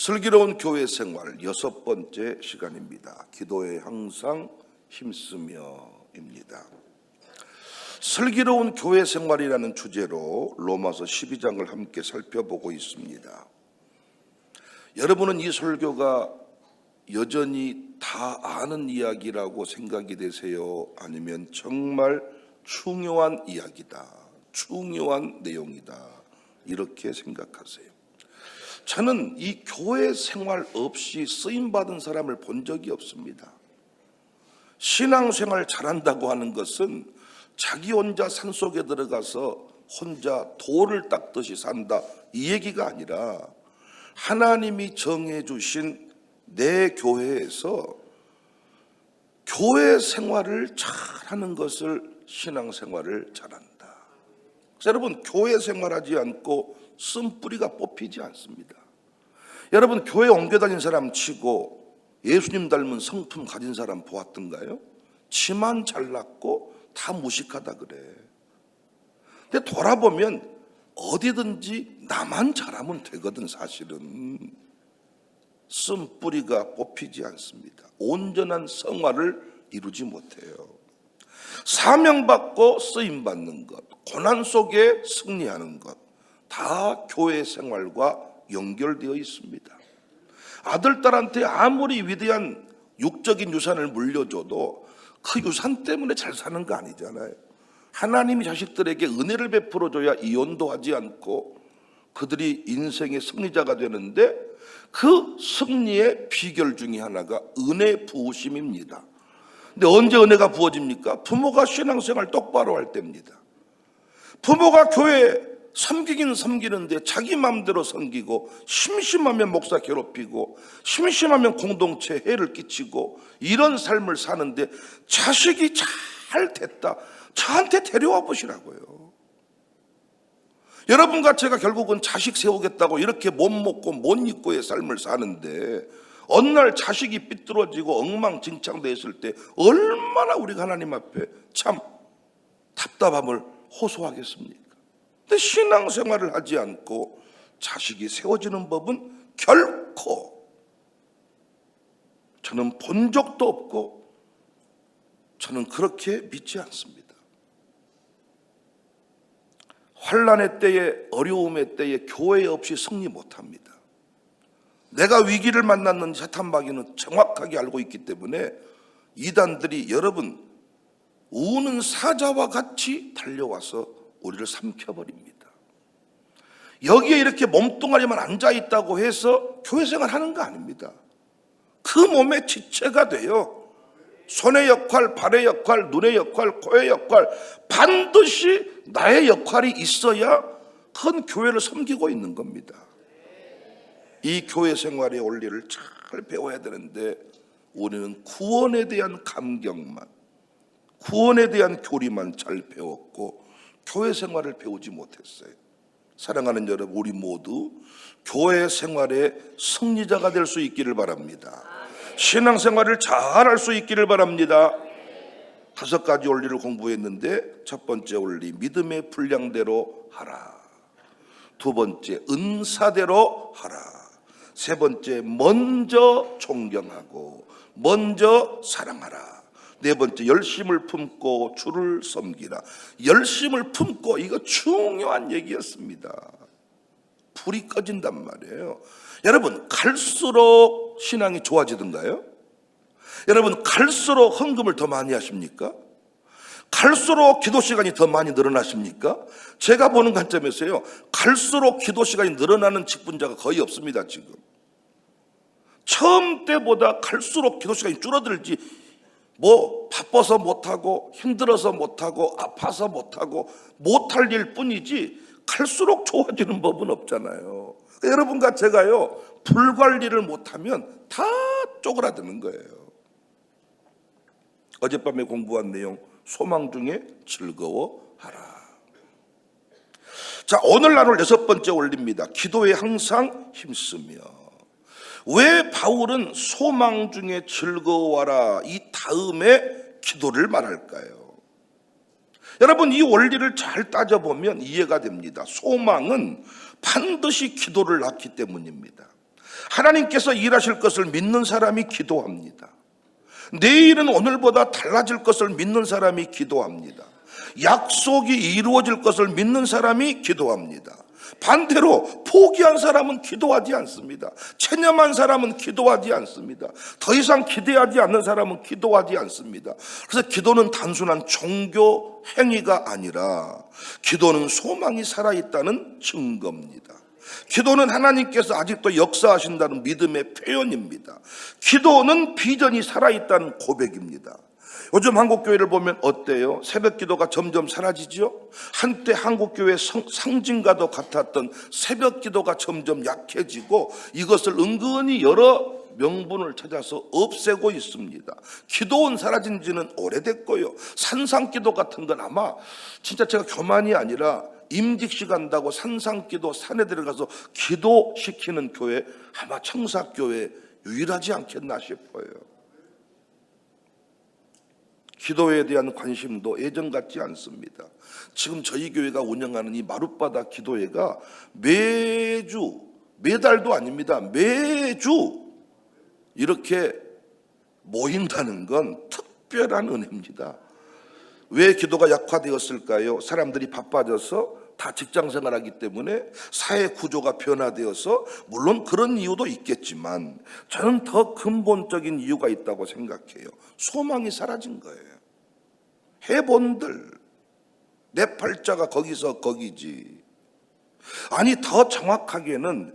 슬기로운 교회 생활 6번째 시간입니다. 기도에 항상 힘쓰며입니다. 슬기로운 교회 생활이라는 주제로 로마서 12장을 함께 살펴보고 있습니다. 여러분은 이 설교가 여전히 다 아는 이야기라고 생각이 되세요? 아니면 정말 중요한 이야기다, 중요한 내용이다, 이렇게 생각하세요? 저는 이 교회 생활 없이 쓰임받은 사람을 본 적이 없습니다. 신앙생활 잘한다고 하는 것은 자기 혼자 산속에 들어가서 혼자 돌을 닦듯이 산다, 이 얘기가 아니라 하나님이 정해주신 내 교회에서 교회 생활을 잘하는 것을 신앙생활을 잘한다. 그래서 여러분, 교회 생활하지 않고 쓴뿌리가 뽑히지 않습니다. 여러분, 교회 옮겨 다닌 사람 치고 예수님 닮은 성품 가진 사람 보았던가요? 지만 잘났고 다 무식하다 그래. 근데 돌아보면 어디든지 나만 잘하면 되거든. 사실은 쓴뿌리가 뽑히지 않습니다. 온전한 성화를 이루지 못해요. 사명받고 쓰임받는 것, 고난 속에 승리하는 것, 다 교회 생활과 연결되어 있습니다. 아들, 딸한테 아무리 위대한 육적인 유산을 물려줘도 그 유산 때문에 잘 사는 거 아니잖아요. 하나님이 자식들에게 은혜를 베풀어줘야 이혼도 하지 않고 그들이 인생의 승리자가 되는데, 그 승리의 비결 중에 하나가 은혜 부으심입니다. 근데 언제 은혜가 부어집니까? 부모가 신앙생활 똑바로 할 때입니다. 부모가 교회 섬기긴 섬기는데 자기 마음대로 섬기고, 심심하면 목사 괴롭히고, 심심하면 공동체 해를 끼치고, 이런 삶을 사는데 자식이 잘 됐다, 저한테 데려와 보시라고요. 여러분과 제가 결국은 자식 세우겠다고 이렇게 못 먹고 못 입고의 삶을 사는데, 어느 날 자식이 삐뚤어지고 엉망진창되었을 때 얼마나 우리가 하나님 앞에 참 답답함을 호소하겠습니까? 근데 신앙생활을 하지 않고 자식이 세워지는 법은 결코 저는 본 적도 없고 저는 그렇게 믿지 않습니다. 환난의 때에, 어려움의 때에 교회 없이 승리 못합니다. 내가 위기를 만났는지 사탄마귀는 정확하게 알고 있기 때문에 이단들이 여러분 우는 사자와 같이 달려와서 우리를 삼켜버립니다. 여기에 이렇게 몸뚱아리만 앉아있다고 해서 교회생활 하는 거 아닙니다. 그 몸의 지체가 돼요. 손의 역할, 발의 역할, 눈의 역할, 코의 역할, 반드시 나의 역할이 있어야 큰 교회를 섬기고 있는 겁니다. 이 교회 생활의 원리를 잘 배워야 되는데 우리는 구원에 대한 감격만, 구원에 대한 교리만 잘 배웠고 교회 생활을 배우지 못했어요. 사랑하는 여러분, 우리 모두 교회 생활의 승리자가 될 수 있기를 바랍니다. 신앙생활을 잘할 수 있기를 바랍니다. 5가지 원리를 공부했는데, 첫 번째 원리, 믿음의 분량대로 하라. 두 번째, 은사대로 하라. 세 번째, 먼저 존경하고 먼저 사랑하라. 네 번째, 열심을 품고 주를 섬기라. 열심을 품고, 이거 중요한 얘기였습니다. 불이 꺼진단 말이에요. 여러분, 갈수록 신앙이 좋아지던가요? 여러분, 갈수록 헌금을 더 많이 하십니까? 갈수록 기도 시간이 더 많이 늘어나십니까? 제가 보는 관점에서요, 갈수록 기도 시간이 늘어나는 직분자가 거의 없습니다. 지금 처음 때보다 갈수록 기도 시간이 줄어들지, 뭐 바빠서 못하고 힘들어서 못하고 아파서 못하고 못할 일 뿐이지 갈수록 좋아지는 법은 없잖아요. 그러니까 여러분과 제가요, 불관리를 못하면 다 쪼그라드는 거예요. 어젯밤에 공부한 내용, 소망 중에 즐거워하라. 자, 오늘 나눌 6번째 원리입니다. 기도에 항상 힘쓰며. 왜 바울은 소망 중에 즐거워하라 이 다음에 기도를 말할까요? 여러분, 이 원리를 잘 따져보면 이해가 됩니다. 소망은 반드시 기도를 낳기 때문입니다. 하나님께서 일하실 것을 믿는 사람이 기도합니다. 내일은 오늘보다 달라질 것을 믿는 사람이 기도합니다. 약속이 이루어질 것을 믿는 사람이 기도합니다. 반대로 포기한 사람은 기도하지 않습니다. 체념한 사람은 기도하지 않습니다. 더 이상 기대하지 않는 사람은 기도하지 않습니다. 그래서 기도는 단순한 종교 행위가 아니라 기도는 소망이 살아있다는 증거입니다. 기도는 하나님께서 아직도 역사하신다는 믿음의 표현입니다. 기도는 비전이 살아있다는 고백입니다. 요즘 한국교회를 보면 어때요? 새벽기도가 점점 사라지죠? 한때 한국교회의 상징과도 같았던 새벽기도가 점점 약해지고 이것을 은근히 여러 명분을 찾아서 없애고 있습니다. 기도원 사라진 지는 오래됐고요. 산상기도 같은 건 아마 진짜 제가 교만이 아니라 임직시 간다고 산상기도 산에 들어가서 기도시키는 교회 아마 청사교회 유일하지 않겠나 싶어요. 기도에 대한 관심도 예전 같지 않습니다. 지금 저희 교회가 운영하는 이 마룻바닥 기도회가 매달도 아닙니다. 매주 이렇게 모인다는 건 특별한 은혜입니다. 왜 기도가 약화되었을까요? 사람들이 바빠져서 다 직장 생활하기 때문에 사회 구조가 변화되어서 물론 그런 이유도 있겠지만 저는 더 근본적인 이유가 있다고 생각해요. 소망이 사라진 거예요. 해본들 내 팔자가 거기서 거기지. 아니 더 정확하게는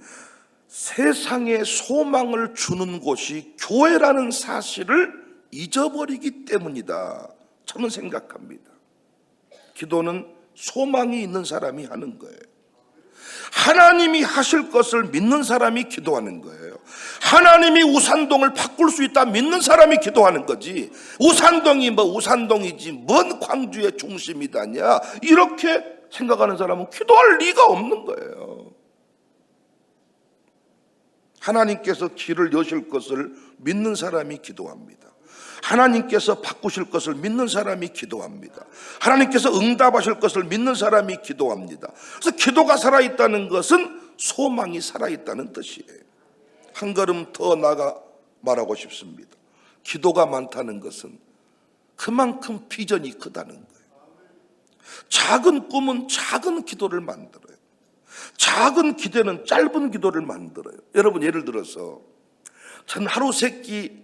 세상에 소망을 주는 곳이 교회라는 사실을 잊어버리기 때문이다. 저는 생각합니다. 기도는 소망이 있는 사람이 하는 거예요. 하나님이 하실 것을 믿는 사람이 기도하는 거예요. 하나님이 우산동을 바꿀 수 있다 믿는 사람이 기도하는 거지. 우산동이 우산동이지 뭔 광주의 중심이다냐 이렇게 생각하는 사람은 기도할 리가 없는 거예요. 하나님께서 길을 여실 것을 믿는 사람이 기도합니다. 하나님께서 바꾸실 것을 믿는 사람이 기도합니다. 하나님께서 응답하실 것을 믿는 사람이 기도합니다. 그래서 기도가 살아있다는 것은 소망이 살아있다는 뜻이에요. 한 걸음 더 나아가 말하고 싶습니다. 기도가 많다는 것은 그만큼 비전이 크다는 거예요. 작은 꿈은 작은 기도를 만들어요. 작은 기대는 짧은 기도를 만들어요. 여러분 예를 들어서 전 하루 세 끼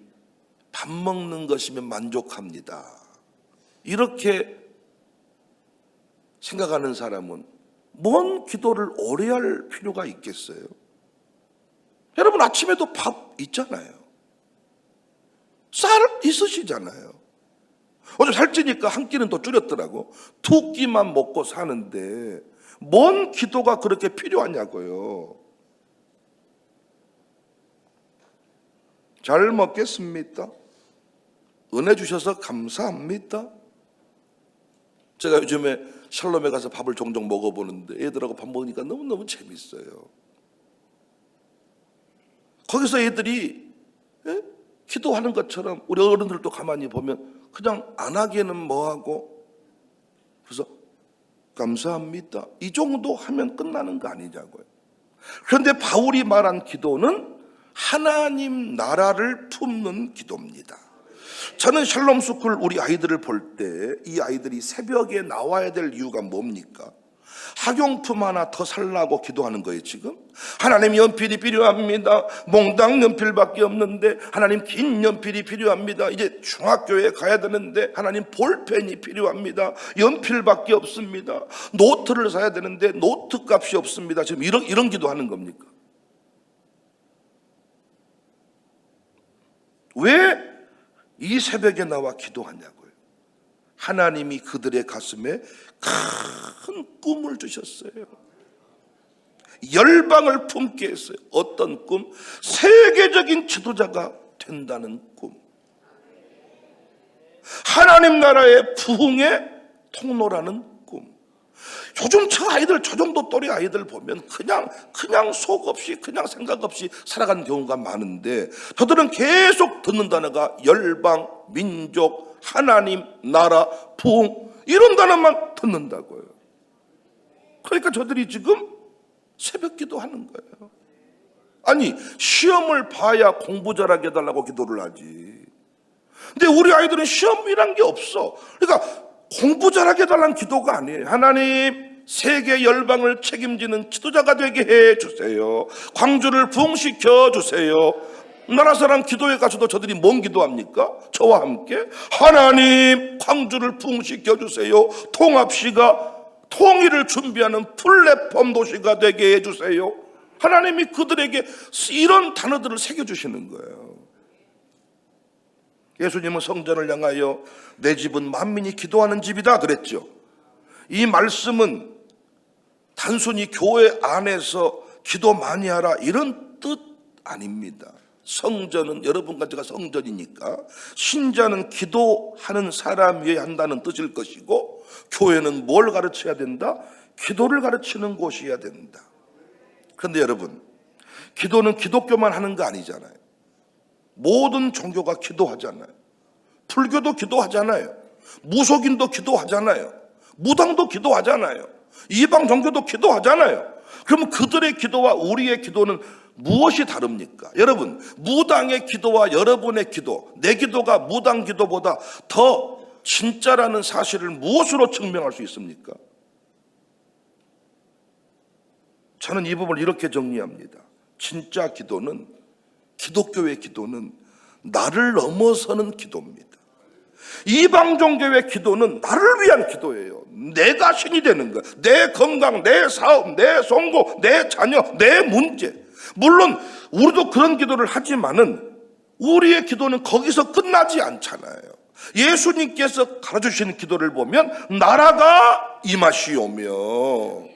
밥 먹는 것이면 만족합니다. 이렇게 생각하는 사람은 뭔 기도를 오래 할 필요가 있겠어요? 여러분 아침에도 밥 있잖아요. 쌀 있으시잖아요. 어제 살찌니까 한 끼는 더 줄였더라고. 두 끼만 먹고 사는데 뭔 기도가 그렇게 필요하냐고요. 잘 먹겠습니다. 은혜 주셔서 감사합니다. 제가 요즘에 샬롬에 가서 밥을 종종 먹어보는데 애들하고 밥 먹으니까 너무너무 재밌어요. 거기서 애들이 기도하는 것처럼 우리 어른들도 가만히 보면 그냥 안 하기에는 뭐하고 그래서 감사합니다. 이 정도 하면 끝나는 거 아니냐고요. 그런데 바울이 말한 기도는 하나님 나라를 품는 기도입니다. 저는 샬롬 스쿨 우리 아이들을 볼 때 이 아이들이 새벽에 나와야 될 이유가 뭡니까? 학용품 하나 더 살라고 기도하는 거예요. 지금 하나님 연필이 필요합니다. 몽당 연필밖에 없는데 하나님 긴 연필이 필요합니다. 이제 중학교에 가야 되는데 하나님 볼펜이 필요합니다. 연필밖에 없습니다. 노트를 사야 되는데 노트 값이 없습니다. 지금 이런 기도하는 겁니까? 왜 이 새벽에 나와 기도하냐고요. 하나님이 그들의 가슴에 큰 꿈을 주셨어요. 열방을 품게 했어요. 어떤 꿈? 세계적인 지도자가 된다는 꿈. 하나님 나라의 부흥의 통로라는 꿈. 요즘 저 아이들, 저 정도 또래 아이들 보면 그냥 속 없이, 그냥 생각 없이 살아가는 경우가 많은데 저들은 계속 듣는 단어가 열방, 민족, 하나님, 나라, 부흥 이런 단어만 듣는다고요. 그러니까 저들이 지금 새벽 기도하는 거예요. 아니, 시험을 봐야 공부 잘하게 해달라고 기도를 하지. 근데 우리 아이들은 시험이란 게 없어. 그러니까 공부 잘하게 해달라는 기도가 아니에요. 하나님, 세계 열방을 책임지는 지도자가 되게 해주세요. 광주를 부흥시켜 주세요. 나라 사람 기도회 가서도 저들이 뭔 기도합니까? 저와 함께 하나님, 광주를 부흥시켜 주세요. 통합시가 통일을 준비하는 플랫폼 도시가 되게 해주세요. 하나님이 그들에게 이런 단어들을 새겨주시는 거예요. 예수님은 성전을 향하여 내 집은 만민이 기도하는 집이다 그랬죠. 이 말씀은 단순히 교회 안에서 기도 많이 하라 이런 뜻 아닙니다. 성전은 여러분과 제가 성전이니까 신자는 기도하는 사람이어야 한다는 뜻일 것이고, 교회는 뭘 가르쳐야 된다? 기도를 가르치는 곳이어야 된다. 그런데 여러분, 기도는 기독교만 하는 거 아니잖아요. 모든 종교가 기도하잖아요. 불교도 기도하잖아요. 무속인도 기도하잖아요. 무당도 기도하잖아요. 이방 종교도 기도하잖아요. 그러면 그들의 기도와 우리의 기도는 무엇이 다릅니까? 여러분, 무당의 기도와 여러분의 기도, 내 기도가 무당 기도보다 더 진짜라는 사실을 무엇으로 증명할 수 있습니까? 저는 이 부분을 이렇게 정리합니다. 진짜 기도는, 기독교의 기도는 나를 넘어서는 기도입니다. 이방 종교의 기도는 나를 위한 기도예요. 내가 신이 되는 거예요. 내 건강, 내 사업, 내 성공, 내 자녀, 내 문제. 물론 우리도 그런 기도를 하지만은 우리의 기도는 거기서 끝나지 않잖아요. 예수님께서 가르쳐주시는 기도를 보면 나라가 임하시오며,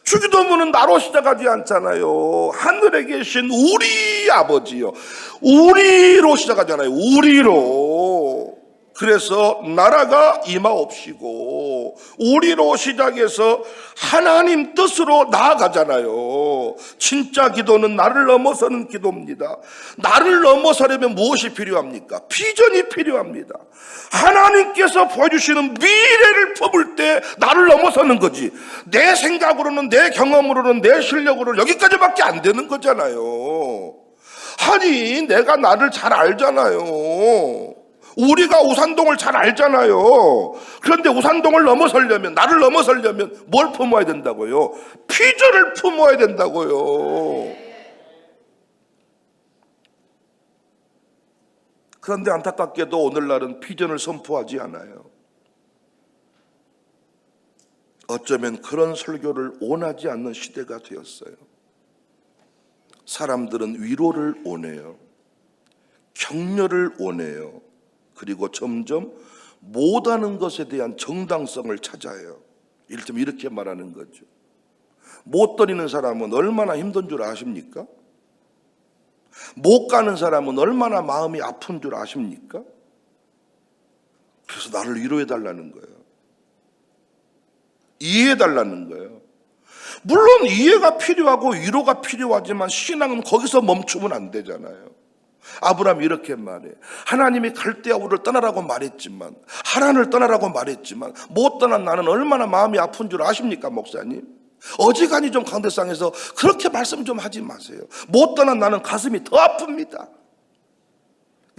주기도문은 나로 시작하지 않잖아요. 하늘에 계신 우리 아버지요, 우리로 시작하잖아요. 우리로. 그래서 나라가 임하옵시고 우리로 시작해서 하나님 뜻으로 나아가잖아요. 진짜 기도는 나를 넘어서는 기도입니다. 나를 넘어서려면 무엇이 필요합니까? 비전이 필요합니다. 하나님께서 보여주시는 미래를 품을 때 나를 넘어서는 거지, 내 생각으로는, 내 경험으로는, 내 실력으로는 여기까지밖에 안 되는 거잖아요. 아니, 내가 나를 잘 알잖아요. 우리가 우산동을 잘 알잖아요. 그런데 우산동을 넘어서려면, 나를 넘어서려면 뭘 품어야 된다고요? 비전을 품어야 된다고요. 그런데 안타깝게도 오늘날은 비전을 선포하지 않아요. 어쩌면 그런 설교를 원하지 않는 시대가 되었어요. 사람들은 위로를 원해요. 격려를 원해요. 그리고 점점 못하는 것에 대한 정당성을 찾아요. 이를테면 이렇게 말하는 거죠. 못 다니는 사람은 얼마나 힘든 줄 아십니까? 못 가는 사람은 얼마나 마음이 아픈 줄 아십니까? 그래서 나를 위로해달라는 거예요. 이해해달라는 거예요. 물론 이해가 필요하고 위로가 필요하지만 신앙은 거기서 멈추면 안 되잖아요. 아브라함이 이렇게 말해. 하나님이 갈대아 우를 떠나라고 말했지만, 하란을 떠나라고 말했지만 못 떠난 나는 얼마나 마음이 아픈 줄 아십니까, 목사님? 어지간히 좀 강대상에서 그렇게 말씀 좀 하지 마세요. 못 떠난 나는 가슴이 더 아픕니다.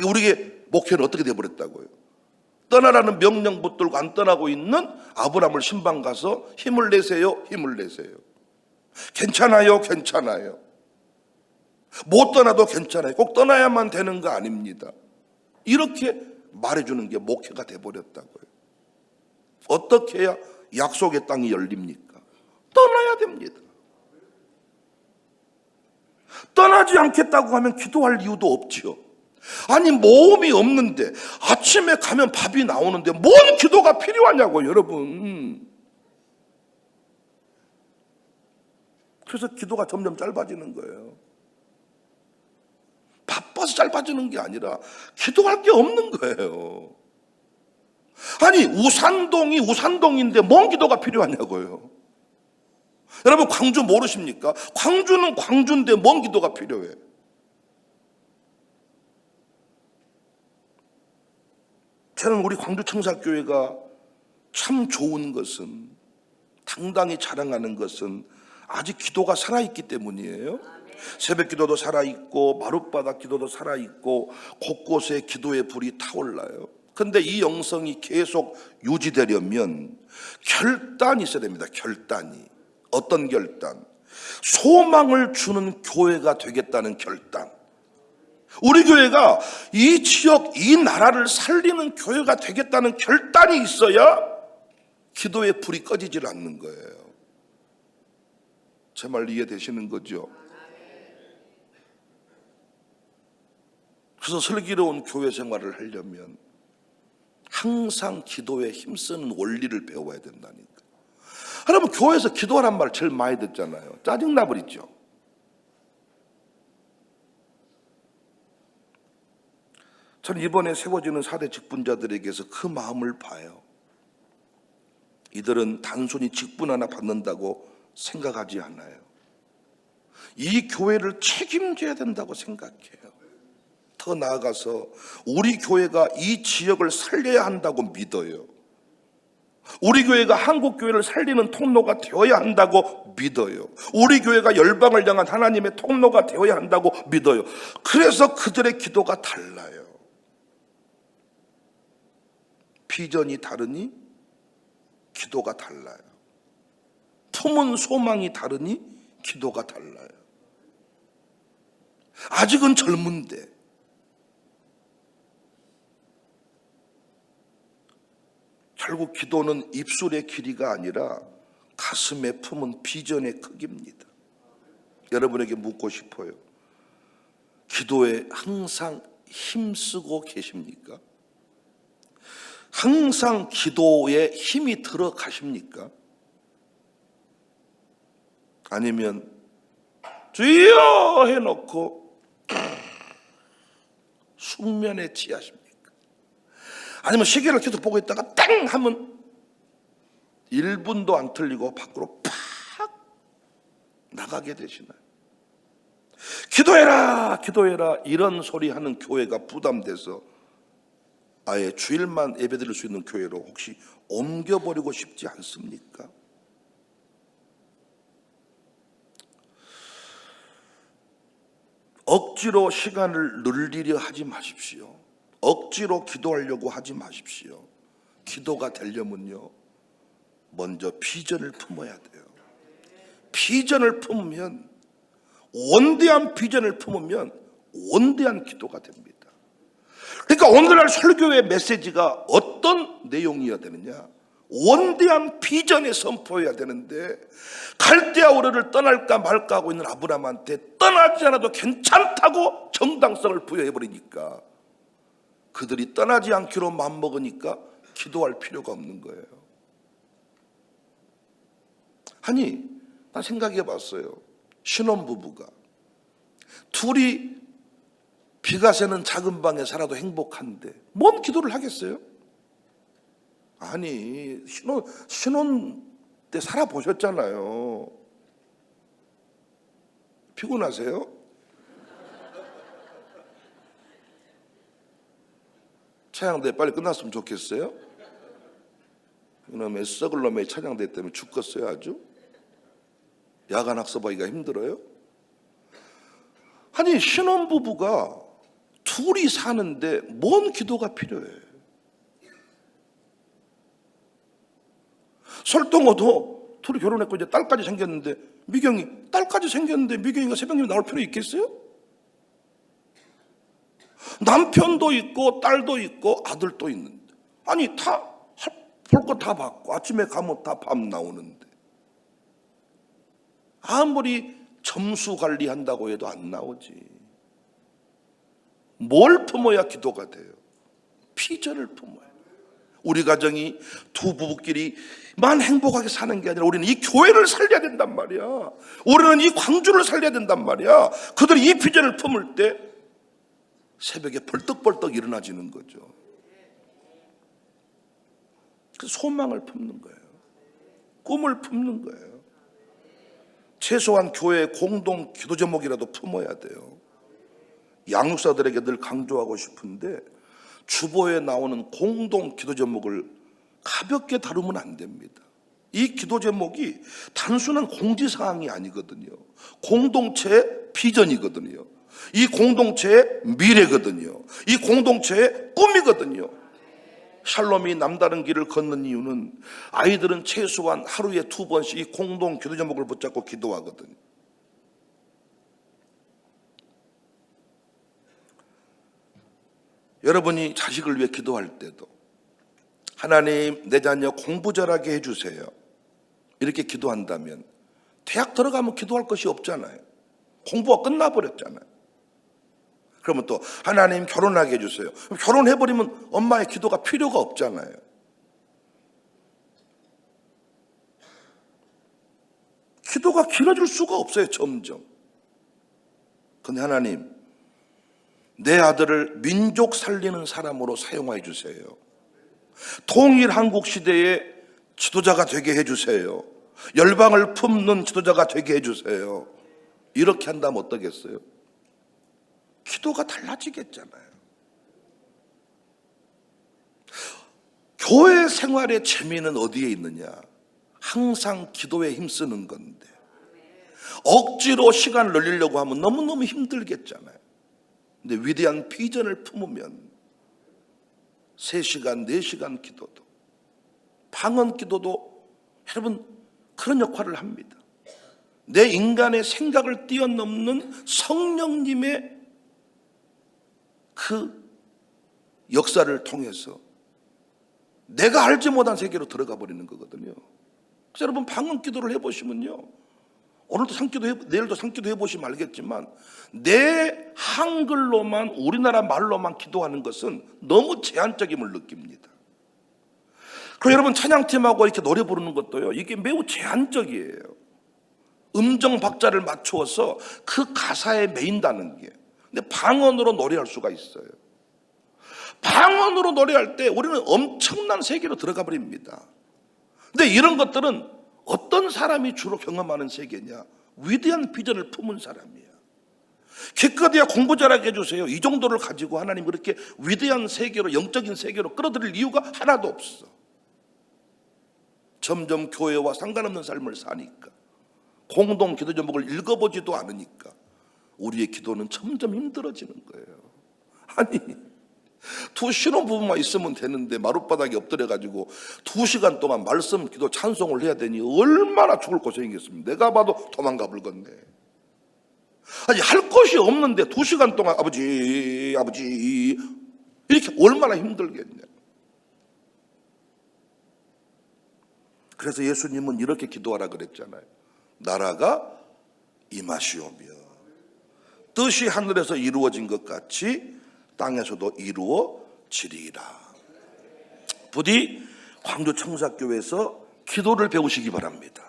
우리의 목회는 어떻게 돼버렸다고요? 떠나라는 명령 붙들고 안 떠나고 있는 아브라함을 신방 가서 힘을 내세요, 힘을 내세요. 괜찮아요, 괜찮아요. 못 떠나도 괜찮아요. 꼭 떠나야만 되는 거 아닙니다. 이렇게 말해주는 게 목회가 돼버렸다고요. 어떻게 해야 약속의 땅이 열립니까? 떠나야 됩니다. 떠나지 않겠다고 하면 기도할 이유도 없지요. 아니, 모험이 없는데 아침에 가면 밥이 나오는데 뭔 기도가 필요하냐고, 여러분. 그래서 기도가 점점 짧아지는 거예요. 바빠서 짧아지는 게 아니라 기도할 게 없는 거예요. 아니, 우산동이 우산동인데 뭔 기도가 필요하냐고요. 여러분, 광주 모르십니까? 광주는 광주인데 뭔 기도가 필요해? 저는 우리 광주청사교회가 참 좋은 것은, 당당히 자랑하는 것은 아직 기도가 살아있기 때문이에요. 새벽 기도도 살아있고 마룻바닥 기도도 살아있고 곳곳에 기도의 불이 타올라요. 근데 이 영성이 계속 유지되려면 결단이 있어야 됩니다. 결단이. 어떤 결단? 소망을 주는 교회가 되겠다는 결단. 우리 교회가 이 지역, 이 나라를 살리는 교회가 되겠다는 결단이 있어야 기도의 불이 꺼지질 않는 거예요. 제 말 이해되시는 거죠? 그래서 슬기로운 교회 생활을 하려면 항상 기도에 힘쓰는 원리를 배워야 된다니까. 여러분, 교회에서 기도하란 말 제일 많이 듣잖아요. 짜증나 버리죠. 저는 이번에 세워지는 4대 직분자들에게서 그 마음을 봐요. 이들은 단순히 직분 하나 받는다고 생각하지 않아요. 이 교회를 책임져야 된다고 생각해요. 더 나아가서 우리 교회가 이 지역을 살려야 한다고 믿어요. 우리 교회가 한국 교회를 살리는 통로가 되어야 한다고 믿어요. 우리 교회가 열방을 향한 하나님의 통로가 되어야 한다고 믿어요. 그래서 그들의 기도가 달라요. 비전이 다르니 기도가 달라요. 품은 소망이 다르니 기도가 달라요. 아직은 젊은데 결국 기도는 입술의 길이가 아니라 가슴에 품은 비전의 크기입니다. 여러분에게 묻고 싶어요. 기도에 항상 힘쓰고 계십니까? 항상 기도에 힘이 들어가십니까? 아니면 주여 해놓고 숙면에 취하십니까? 아니면 시계를 계속 보고 있다가 땡 하면 1분도 안 틀리고 밖으로 팍 나가게 되시나요? 기도해라 기도해라 이런 소리 하는 교회가 부담돼서 아예 주일만 예배드릴 수 있는 교회로 혹시 옮겨버리고 싶지 않습니까? 억지로 시간을 늘리려 하지 마십시오. 억지로 기도하려고 하지 마십시오. 기도가 되려면요, 먼저 비전을 품어야 돼요. 비전을 품으면, 원대한 비전을 품으면 원대한 기도가 됩니다. 그러니까 오늘날 설교의 메시지가 어떤 내용이어야 되느냐? 원대한 비전에 선포해야 되는데, 갈대아 우르를 떠날까 말까 하고 있는 아브라함한테 떠나지 않아도 괜찮다고 정당성을 부여해버리니까 그들이 떠나지 않기로 마음먹으니까 기도할 필요가 없는 거예요. 아니, 나 생각해 봤어요. 신혼부부가 둘이 비가 새는 작은 방에 살아도 행복한데 뭔 기도를 하겠어요? 아니, 신혼 때 살아보셨잖아요. 피곤하세요? 차양대 빨리 끝났으면 좋겠어요? 이놈의 썩을 놈의 차양대 때문에 죽겠어요 아주? 야간 학습하기가 힘들어요? 아니, 신혼부부가 둘이 사는데 뭔 기도가 필요해? 설동호도 둘이 결혼했고 이제 딸까지 생겼는데 딸까지 생겼는데 미경이가 새벽녘에 나올 필요 있겠어요? 남편도 있고 딸도 있고 아들도 있는데, 아니 다 볼 거 다 받고 아침에 가면 다 밤 나오는데 아무리 점수 관리한다고 해도 안 나오지. 뭘 품어야 기도가 돼요? 비전을 품어요. 우리 가정이 두 부부끼리만 행복하게 사는 게 아니라 우리는 이 교회를 살려야 된단 말이야. 우리는 이 광주를 살려야 된단 말이야. 그들이 이 비전을 품을 때 새벽에 벌떡벌떡 일어나지는 거죠. 그 소망을 품는 거예요. 꿈을 품는 거예요. 최소한 교회의 공동 기도 제목이라도 품어야 돼요. 양육사들에게 늘 강조하고 싶은데, 주보에 나오는 공동 기도 제목을 가볍게 다루면 안 됩니다. 이 기도 제목이 단순한 공지사항이 아니거든요. 공동체의 비전이거든요. 이 공동체의 미래거든요. 이 공동체의 꿈이거든요. 샬롬이 남다른 길을 걷는 이유는 아이들은 최소한 하루에 2번씩 이 공동 기도 제목을 붙잡고 기도하거든요. 여러분이 자식을 위해 기도할 때도 하나님 내 자녀 공부 잘하게 해주세요, 이렇게 기도한다면 대학 들어가면 기도할 것이 없잖아요. 공부가 끝나버렸잖아요. 그러면 또 하나님 결혼하게 해주세요. 결혼해버리면 엄마의 기도가 필요가 없잖아요. 기도가 길어질 수가 없어요, 점점. 근데 하나님, 내 아들을 민족 살리는 사람으로 사용해 주세요. 통일 한국 시대의 지도자가 되게 해주세요. 열방을 품는 지도자가 되게 해주세요. 이렇게 한다면 어떠겠어요? 기도가 달라지겠잖아요. 교회 생활의 재미는 어디에 있느냐? 항상 기도에 힘쓰는 건데 억지로 시간을 늘리려고 하면 너무너무 힘들겠잖아요. 근데 위대한 비전을 품으면 3시간, 4시간 기도도, 방언 기도도 여러분 그런 역할을 합니다. 내 인간의 생각을 뛰어넘는 성령님의 그 역사를 통해서 내가 알지 못한 세계로 들어가 버리는 거거든요. 그래서 여러분 방언 기도를 해보시면요, 오늘도 산기도 내일도 산기도 해보시면 알겠지만 내 한글로만, 우리나라 말로만 기도하는 것은 너무 제한적임을 느낍니다. 그리고 여러분 찬양팀하고 이렇게 노래 부르는 것도요, 이게 매우 제한적이에요. 음정 박자를 맞추어서 그 가사에 매인다는 게. 근데 방언으로 노래할 수가 있어요. 방언으로 노래할 때 우리는 엄청난 세계로 들어가 버립니다. 근데 이런 것들은 어떤 사람이 주로 경험하는 세계냐? 위대한 비전을 품은 사람이야. 기껏해야 공부 잘하게 해주세요, 이 정도를 가지고 하나님 그렇게 위대한 세계로, 영적인 세계로 끌어들일 이유가 하나도 없어. 점점 교회와 상관없는 삶을 사니까, 공동 기도 제목을 읽어보지도 않으니까 우리의 기도는 점점 힘들어지는 거예요. 아니, 2 신혼부부만 있으면 되는데 마룻바닥에 엎드려가지고 2시간 동안 말씀, 기도, 찬송을 해야 되니 얼마나 죽을 고생이겠습니까? 내가 봐도 도망가 불겠네. 아니, 할 것이 없는데 2시간 동안 아버지 이렇게 얼마나 힘들겠냐. 그래서 예수님은 이렇게 기도하라 그랬잖아요. 나라가 임하시오며 뜻이 하늘에서 이루어진 것 같이 땅에서도 이루어지리라. 부디 광주 청사교회에서 기도를 배우시기 바랍니다.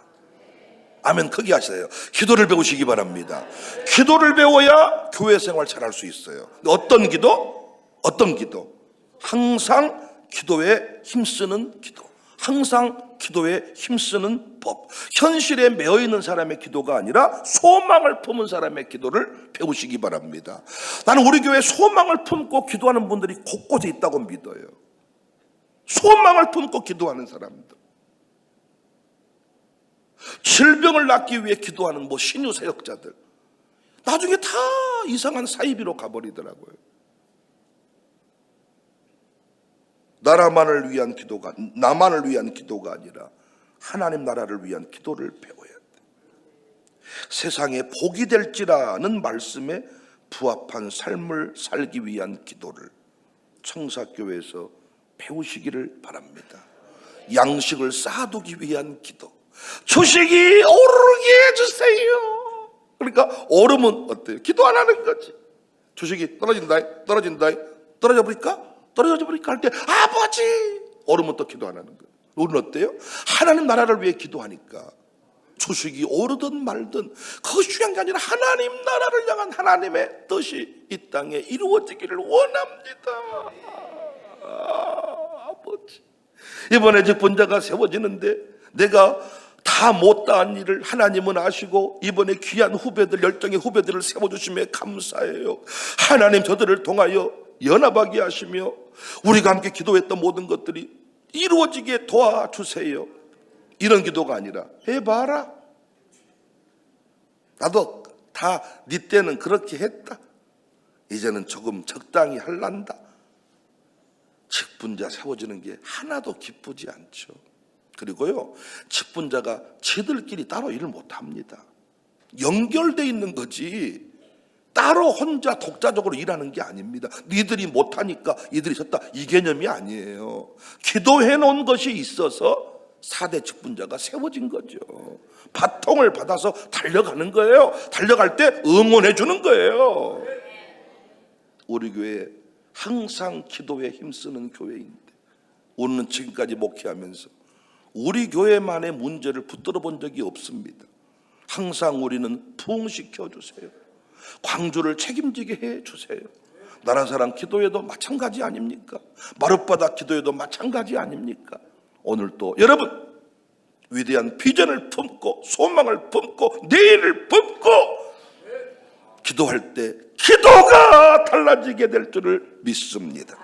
아멘. 크게 하세요. 기도를 배우시기 바랍니다. 기도를 배워야 교회 생활 잘할 수 있어요. 어떤 기도? 어떤 기도? 항상 기도에 힘쓰는 기도, 항상 기도에 힘쓰는 법. 현실에 매여있는 사람의 기도가 아니라 소망을 품은 사람의 기도를 배우시기 바랍니다. 나는 우리 교회에 소망을 품고 기도하는 분들이 곳곳에 있다고 믿어요. 소망을 품고 기도하는 사람들, 질병을 낫기 위해 기도하는 신유 사역자들, 나중에 다 이상한 사이비로 가버리더라고요. 나라만을 위한 기도가, 나만을 위한 기도가 아니라 하나님 나라를 위한 기도를 배워야 돼. 세상에 복이 될지라는 말씀에 부합한 삶을 살기 위한 기도를 청사교회에서 배우시기를 바랍니다. 양식을 쌓아두기 위한 기도, 주식이 오르게 해주세요. 그러니까 오르면 어때요? 기도 안 하는 거지. 주식이 떨어진다, 떨어져 버릴까 할 때 아버지 오르면 또 기도 안 하는 거예요. 우리는 어때요? 하나님 나라를 위해 기도하니까 주식이 오르든 말든 그것이 중요한 게 아니라 하나님 나라를 향한 하나님의 뜻이 이 땅에 이루어지기를 원합니다. 아버지, 이번에 직분자가 세워지는데 내가 다 못다한 일을 하나님은 아시고 이번에 귀한 후배들, 열정의 후배들을 세워주심에 감사해요. 하나님 저들을 통하여 연합하게 하시며 우리가 함께 기도했던 모든 것들이 이루어지게 도와주세요. 이런 기도가 아니라 해봐라. 나도 다 네 때는 그렇게 했다. 이제는 조금 적당히 할란다. 직분자 세워지는 게 하나도 기쁘지 않죠. 그리고요, 직분자가 지들끼리 따로 일을 못합니다. 연결돼 있는 거지 따로 혼자 독자적으로 일하는 게 아닙니다. 니들이 못하니까 이들이 졌다, 이 개념이 아니에요. 기도해 놓은 것이 있어서 4대 직분자가 세워진 거죠. 바통을 받아서 달려가는 거예요. 달려갈 때 응원해 주는 거예요. 우리 교회 항상 기도에 힘쓰는 교회인데, 오늘 지금까지 목회하면서 우리 교회만의 문제를 붙들어 본 적이 없습니다. 항상 우리는 부흥시켜 주세요. 광주를 책임지게 해 주세요. 나라사랑 기도에도 마찬가지 아닙니까? 마룻바닥 기도에도 마찬가지 아닙니까? 오늘 또 여러분 위대한 비전을 품고 소망을 품고 내일을 품고 기도할 때 기도가 달라지게 될 줄을 믿습니다.